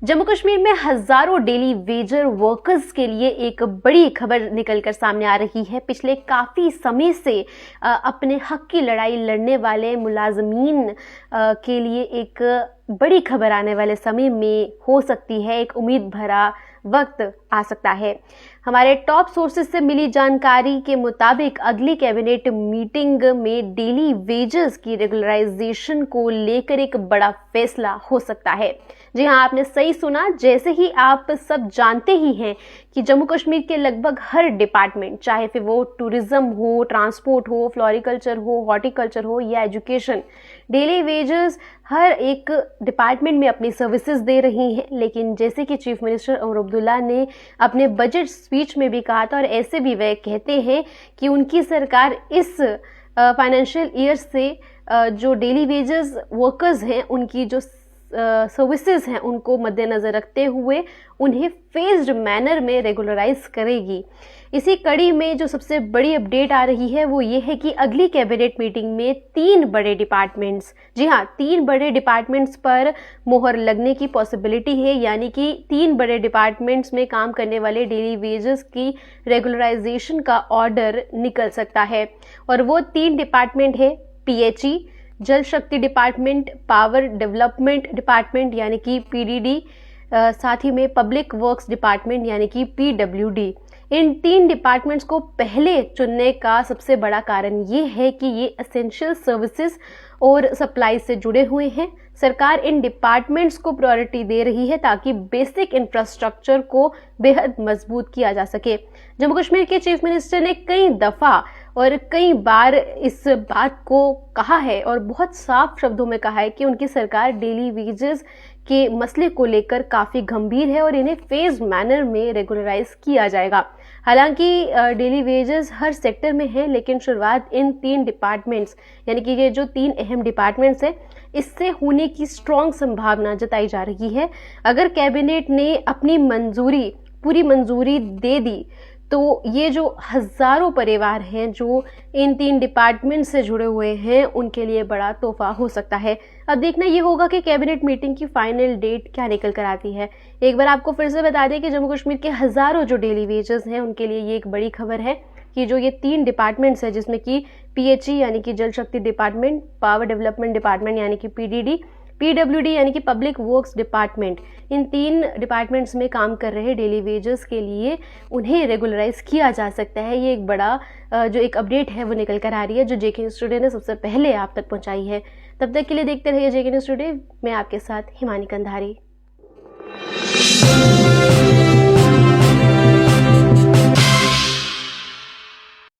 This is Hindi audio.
जम्मू कश्मीर में हजारों डेली वेजर वर्कर्स के लिए एक बड़ी खबर निकलकर सामने आ रही है। पिछले काफ़ी समय से अपने हक की लड़ाई लड़ने वाले मुलाजमीन के लिए एक बड़ी खबर आने वाले समय में हो सकती है। एक उम्मीद भरा वक्त आ सकता है। हमारे टॉप सोर्सेज से मिली जानकारी के मुताबिक अगली कैबिनेट मीटिंग में डेली वेजेस की रेगुलराइजेशन को लेकर एक बड़ा फैसला हो सकता है। जी हाँ, आपने सही सुना। जैसे ही आप सब जानते ही हैं कि जम्मू कश्मीर के लगभग हर डिपार्टमेंट, चाहे फिर वो टूरिज्म हो, ट्रांसपोर्ट हो, फ्लोरिकल्चर हो, हॉर्टिकल्चर हो या एजुकेशन, डेली वेजेस हर एक डिपार्टमेंट में अपनी सर्विसेज दे रही हैं। लेकिन जैसे कि चीफ मिनिस्टर उमर अब्दुल्ला ने अपने बजट स्पीच में भी कहा था, और ऐसे भी वह कहते हैं कि उनकी सरकार इस फाइनेंशियल ईयर से जो डेली वेजेस वर्कर्स हैं उनकी जो सर्विसेज हैं उनको मद्देनज़र रखते हुए उन्हें फेज्ड मैनर में रेगुलराइज करेगी। इसी कड़ी में जो सबसे बड़ी अपडेट आ रही है वो ये है कि अगली कैबिनेट मीटिंग में 3 बड़े डिपार्टमेंट्स, जी हाँ 3 बड़े डिपार्टमेंट्स पर मोहर लगने की पॉसिबिलिटी है। यानी कि 3 बड़े डिपार्टमेंट्स में काम करने वाले डेली वेजेस की रेगुलराइजेशन का ऑर्डर निकल सकता है। और वो 3 डिपार्टमेंट है PHE, जल शक्ति डिपार्टमेंट, पावर डेवलपमेंट डिपार्टमेंट यानी कि PDD, साथ ही में पब्लिक वर्क्स डिपार्टमेंट यानी कि PWD। इन 3 डिपार्टमेंट्स को पहले चुनने का सबसे बड़ा कारण ये है कि ये एसेंशियल सर्विसेज और सप्लाई से जुड़े हुए हैं। सरकार इन डिपार्टमेंट्स को प्रायोरिटी दे रही है ताकि बेसिक इंफ्रास्ट्रक्चर को बेहद मजबूत किया जा सके। जम्मू कश्मीर के चीफ मिनिस्टर ने कई दफ़ा और कई बार इस बात को कहा है और बहुत साफ शब्दों में कहा है कि उनकी सरकार डेली वेजेस के मसले को लेकर काफ़ी गंभीर है और इन्हें फेज मैनर में रेगुलराइज किया जाएगा। हालांकि डेली वेजेस हर सेक्टर में है, लेकिन शुरुआत इन 3 डिपार्टमेंट्स यानी कि ये जो 3 अहम डिपार्टमेंट्स हैं इससे होने की स्ट्रॉन्ग संभावना जताई जा रही है। अगर कैबिनेट ने अपनी पूरी मंजूरी दे दी तो ये जो हजारों परिवार हैं जो इन 3 डिपार्टमेंट से जुड़े हुए हैं उनके लिए बड़ा तोहफा हो सकता है। अब देखना ये होगा कि कैबिनेट मीटिंग की फाइनल डेट क्या निकल कर आती है। एक बार आपको फिर से बता दें कि जम्मू कश्मीर के हजारों जो डेली वेजेस हैं उनके लिए ये एक बड़ी खबर है कि जो ये 3 डिपार्टमेंट्स हैं जिसमें कि PHE यानी कि जल शक्ति डिपार्टमेंट, पावर डेवलपमेंट डिपार्टमेंट यानी कि PDD, PWD यानी कि पब्लिक वर्क्स डिपार्टमेंट, इन 3 डिपार्टमेंट्स में काम कर रहे डेली वेजेस के लिए उन्हें रेगुलराइज किया जा सकता है। ये एक बड़ा जो एक अपडेट है वो निकल कर आ रही है जो JK न्यूज़ टुडे ने सबसे पहले आप तक पहुंचाई है। तब तक के लिए देखते रहिए JK न्यूज़ टुडे। मैं आपके साथ हिमानी कंधारी।